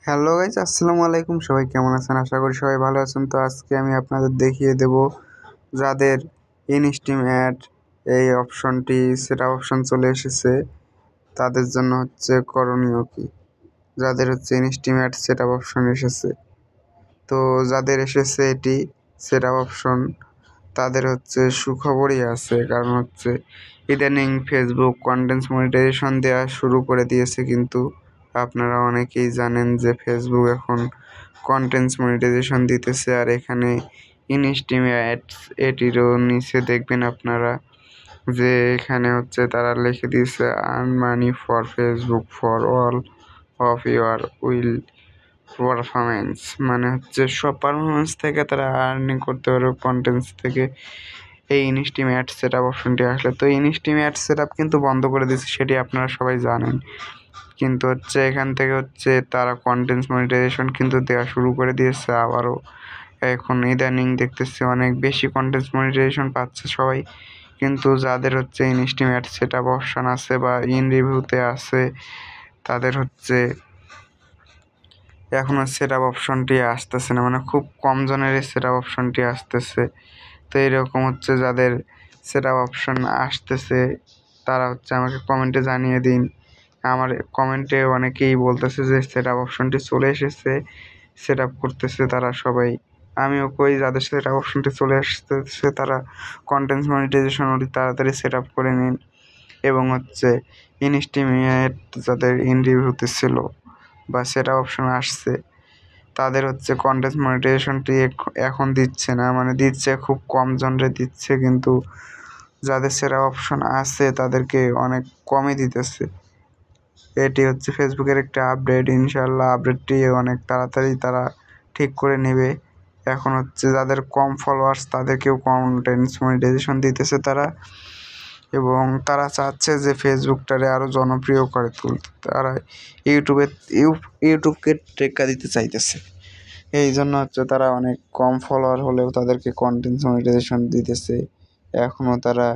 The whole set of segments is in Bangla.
হ্যালো গাইস, আসসালামু আলাইকুম। সবাই কেমন আছেন? আশা করি সবাই ভালো আছেন। তো আজকে আমি আপনাদের দেখিয়ে দেব যাদের ইনস্টিম অ্যাড এই অপশনটি সেটা অপশন চলে এসেছে তাদের জন্য হচ্ছে করণীয় কি। যাদের হচ্ছে ইনস্টিম অ্যাড সেট অপশন এসেছে, তো যাদের এসেছে এটি সেট অপশন তাদের হচ্ছে সুখবরই আছে। কারণ হচ্ছে ইদানিং ফেসবুক কন্টেন্ট মনিটাইজেশন দেওয়া শুরু করে দিয়েছে, কিন্তু আপনারা অনেকেই জানেন যে ফেসবুক এখন কন্টেন্ট মনিটাইজেশন দিতেছে। আর এখানে ইনস্টিম অ্যাডস এটিরও নিচে দেখবেন আপনারা যে এখানে হচ্ছে তারা লিখে দিয়েছে earn money for Facebook for all of your will performance, মানে হচ্ছে সব পারফরমেন্স থেকে তারা আর্নিং করতে পারবে কন্টেন্টস থেকে। এই ইনস্টিম অ্যাড সেট আপ অপশনটি আসলে, তো ইনস্টিম অ্যাড সেট আপ কিন্তু বন্ধ করে দিচ্ছে, সেটি আপনারা সবাই জানেন। কিন্তু হচ্ছে এখান থেকে হচ্ছে তারা কন্টেন্ট মনিটাইজেশন কিন্তু দেওয়া শুরু করে দিয়েছে আবারও। এখন ইদানিং দেখতেছি অনেক বেশি কন্টেন্ট মনিটাইজেশন পাচ্ছে সবাই। কিন্তু যাদের হচ্ছে ইনস্টিম অ্যাড সেট আপ অপশন আছে বা ইন রিভিউতে আছে তাদের হচ্ছে এখনও সেট আপ অপশনটি আসতেছে না, মানে খুব কম জনের এই সেট আপ অপশনটি আসতেছে। তো এরকম হচ্ছে যাদের সেট আপ অপশন আসতেছে তারা হচ্ছে আমাকে কমেন্টে জানিয়ে দিন। আমার কমেন্টে অনেকেই বলতেছে যে সেট আপ অপশনটি চলে এসেছে, সেট আপ করতেছে তারা সবাই। আমিও কই যাদের সেট আপ অপশনটি চলে আসতেছে তারা কন্টেন্ট মনিটাইজেশন অতি তাড়াতাড়ি সেট আপ করে নিন। এবং হচ্ছে ইনস্টিমেট যাদের ইন রিভিউতে ছিল বা সেট আপ অপশন আসছে তাদের হচ্ছে কন্টেন্ট মনিটাইজেশনটি এখন দিচ্ছে না, মানে দিচ্ছে খুব কম জনরে দিচ্ছে, কিন্তু যাদের সেরা অপশন আছে তাদেরকে অনেক কমই দিতেছে। এটি হচ্ছে ফেসবুকের একটা আপডেট। ইনশাল্লাহ আপডেটটি অনেক তাড়াতাড়ি তারা ঠিক করে নেবে। এখন হচ্ছে যাদের কম ফলোয়ার্স তাদেরকেও কন্টেন্ট মনিটাইজেশন দিতেছে তারা, এবং তারা চাচ্ছে যে ফেসবুকটারে আরও জনপ্রিয় করে তুলতে। তারা ইউটিউবকে টেক্কা দিতে চাইতেছে। এই জন্য হচ্ছে তারা অনেক কম ফলোয়ার হলেও তাদেরকে কন্টেন্ট মনিটাইজেশন দিতেছে। এখনও তারা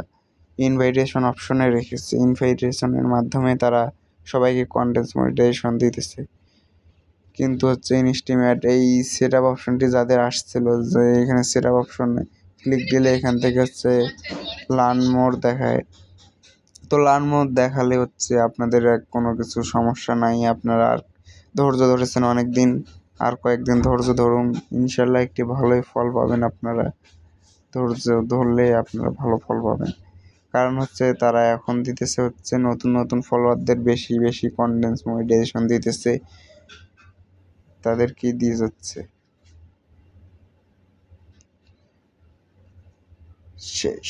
ইনভাইটেশন অপশনে রেখেছে, ইনভাইটেশনের মাধ্যমে তারা সবাইকে কন্টেন্ট মনিটাইজেশন দিতেছে। কিন্তু হচ্ছে ইনস্টিমেট এই সেট আপ অপশনটি যাদের আসছিল, যে এখানে সেট আপ অপশনে ক্লিক দিলে এখান থেকে হচ্ছে লার্ন মোর দেখায়। তো লার্ন মোর দেখালে হচ্ছে আপনাদের কোনো কিছু সমস্যা নাই, আপনারা আর ধৈর্য ধরেছেন অনেক দিন, আর কয়েকদিন ধৈর্য ধরুন, ইনশাল্লাহ একটি ভালোই ফল পাবেন আপনারা। ধৈর্য ধরলে আপনারা ভালো ফল পাবেন। কারণ হচ্ছে তারা এখন দিতেছে হচ্ছে নতুন নতুন ফলোয়ারদের বেশি বেশি কন্টেন্ট মনিটাইজেশন দিতেছে, তাদেরকে দিয়ে যাচ্ছে। শেষ।